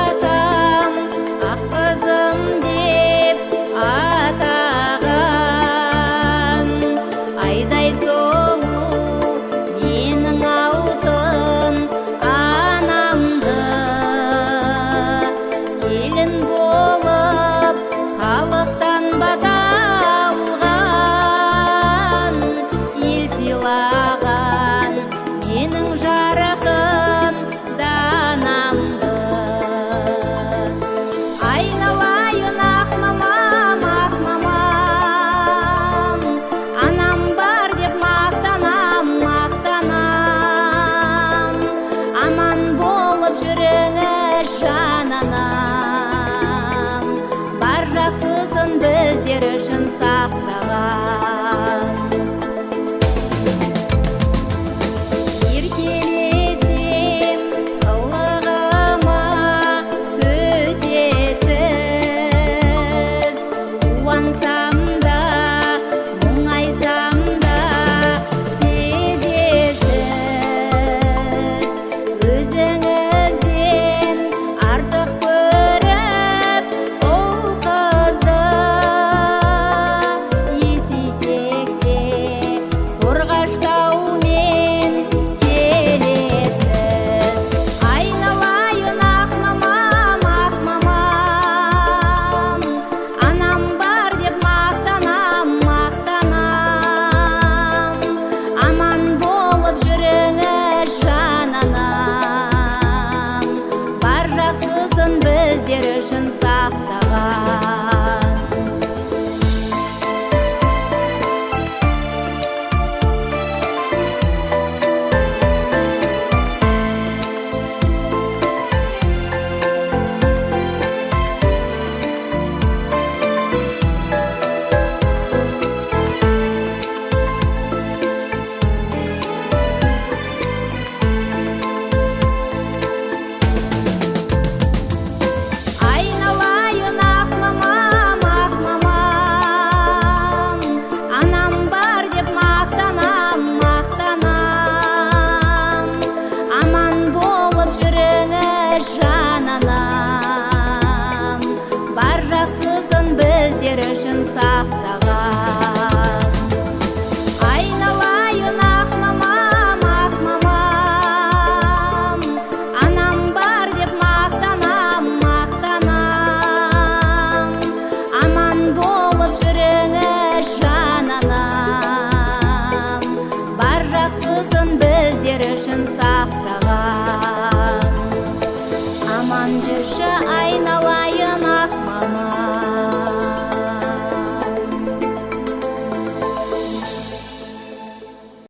Атам, ақ қызым деп атаған, айдай сұлу менің алтын анамды. Келін болып халықтан бата алған, ел сыйлаған менің жарқын данамды. Айналайын ақ мамам, анам бар деп мақтанам, аман болып жүріңіз жан анам, бар жақсысын біздер үшін сақтаған. Еркелесем қылығыма төзесіз, қуансам да мұңайсам да сезесіз. Өзіңізден артық көріп ол қызды, есейсек те қорғаштаумен келесіз. Айналайын ақ мамам, анам бар деп мақтанам, аман болып жүріңіз жан анам, бар жақсысын біздер үшін сақтаған. Айналайын ақ мамам, анам бар деп мақтанам, аман болып жүріңіз жан анам, бар жақсысын біздер үшін сақтаған. Айналайын ақ мамам, анам бар деп мақтанам, аман болып жүріңіз жан анам, бар жақсысын біздер үшін сақтаған. Аман жүрші айналайын